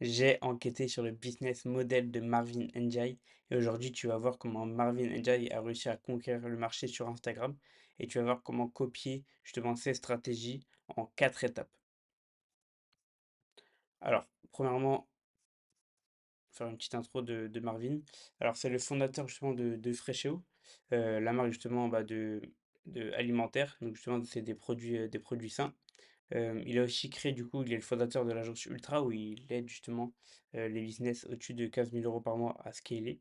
J'ai enquêté sur le business model de Marvin Njai et aujourd'hui tu vas voir comment Marvin Njai a réussi à conquérir le marché sur Instagram et tu vas voir comment copier justement ses stratégies en 4 étapes. Alors, premièrement, faire une petite intro de Marvin. Alors, c'est le fondateur justement de Fresheo, la marque justement de alimentaire. Donc justement, c'est des produits sains. Il a aussi créé, du coup, il est le fondateur de l'agence Ultra où il aide justement les business au-dessus de 15 000 € par mois à scaler.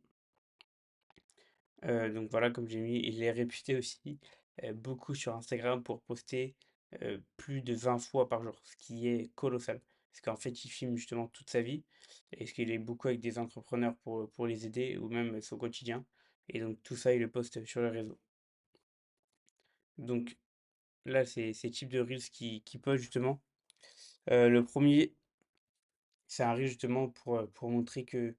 Donc voilà, comme j'ai mis, il est réputé aussi beaucoup sur Instagram pour poster plus de 20 fois par jour, ce qui est colossal. Parce qu'en fait, il filme justement toute sa vie et ce qu'il est beaucoup avec des entrepreneurs pour les aider ou même son quotidien. Et donc tout ça, il le poste sur les réseaux. Donc là, c'est ces types de reels qui postent justement. Le premier, c'est un reel justement pour montrer que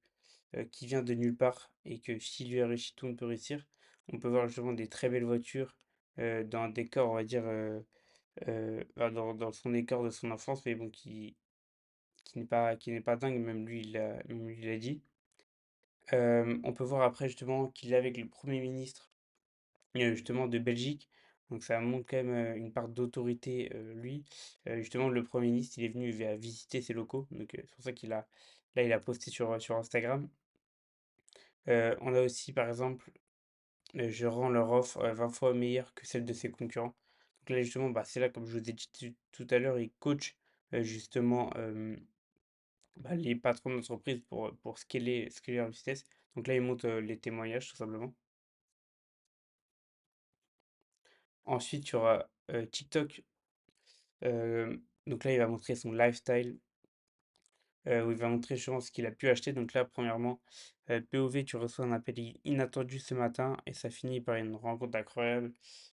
qui vient de nulle part et que si lui a réussi, tout le monde peut réussir. On peut voir justement des très belles voitures dans un décor, on va dire, dans son décor de son enfance, mais bon, qui n'est pas dingue, même lui, il l'a dit. On peut voir après justement qu'il est avec le Premier ministre justement de Belgique. Donc ça montre quand même une part d'autorité, lui. Justement, le Premier ministre, il est venu il a visiter ses locaux. Donc c'est pour ça il a posté sur Instagram. On a aussi, par exemple, je rends leur offre 20 fois meilleure que celle de ses concurrents. Donc là, justement, bah, c'est là, comme je vous ai dit tout à l'heure, il coach justement bah, les patrons d'entreprise pour scaler leur business. Donc là, il montre les témoignages, tout simplement. Ensuite, il y aura TikTok. Donc là, il va montrer son lifestyle, où il va montrer justement ce qu'il a pu acheter. Donc là, premièrement, POV, tu reçois un appel inattendu ce matin et ça finit par une rencontre incroyable.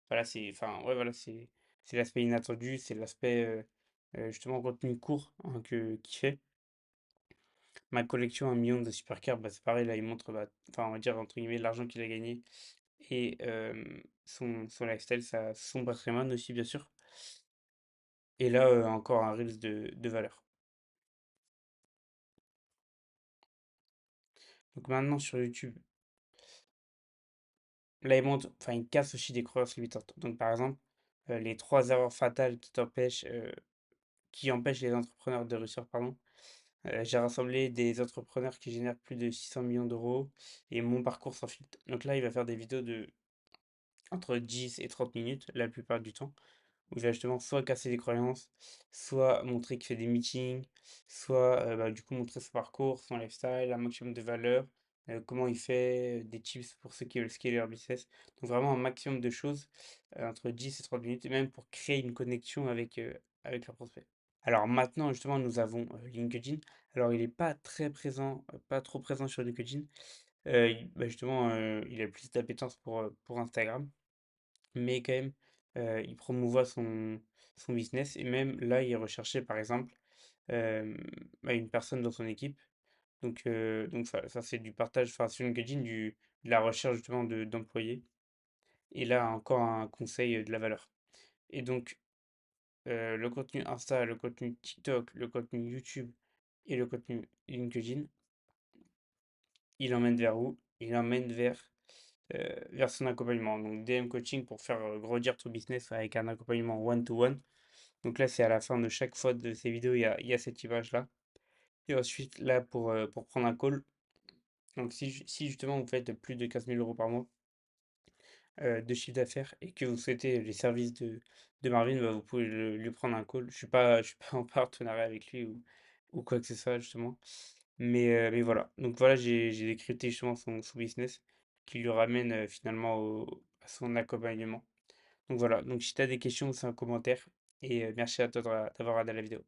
Voilà, enfin, ouais, voilà, c'est l'aspect inattendu, c'est l'aspect justement contenu court hein, qu'il fait. Ma collection, 1 million de supercars, bah, c'est pareil, là, il montre, bah, enfin, on va dire, entre guillemets, l'argent qu'il a gagné et son lifestyle, son patrimoine aussi, bien sûr. Et là, encore un Reels de valeur. Donc maintenant, sur YouTube, là, enfin, il casse aussi des croyances limitantes. Donc, par exemple, les 3 erreurs fatales qui empêchent les entrepreneurs de réussir, pardon. J'ai rassemblé des entrepreneurs qui génèrent plus de 600 millions d'euros et mon parcours sans filtre. Donc là, il va faire des vidéos de entre 10 et 30 minutes, la plupart du temps, où il va justement soit casser des croyances, soit montrer qu'il fait des meetings, soit bah, du coup montrer son parcours, son lifestyle, un maximum de valeur, comment il fait, des tips pour ceux qui veulent scaler leur business. Donc vraiment un maximum de choses entre 10 et 30 minutes, et même pour créer une connexion avec leurs prospects. Alors maintenant, justement, nous avons LinkedIn. Alors il n'est pas très présent, pas trop présent sur LinkedIn. Bah, justement, il a plus d'appétence pour Instagram. Mais quand même, il promouvoit son business et même là, il recherchait par exemple bah, une personne dans son équipe. Donc ça c'est du partage, enfin sur LinkedIn, de la recherche justement d'employés. Et là, encore un conseil de la valeur. Et donc, le contenu Insta, le contenu TikTok, le contenu YouTube et le contenu LinkedIn, il emmène vers où? Il emmène vers son accompagnement. Donc, DM coaching pour faire grandir ton business avec un accompagnement one-to-one. Donc là, c'est à la fin de chaque fois de ces vidéos, il y a cette image-là. Et ensuite, là, pour prendre un call. Donc, si justement vous faites plus de 15 000 € par mois de chiffre d'affaires et que vous souhaitez les services de Marvin, bah, vous pouvez lui prendre un call. Je suis pas en partenariat avec lui ou quoi que ce soit, justement. Mais voilà. Donc voilà, j'ai décrypté justement son business qui lui ramène finalement à son accompagnement. Donc voilà. Donc si tu as des questions, c'est un commentaire. Et merci à toi d'avoir regardé la vidéo.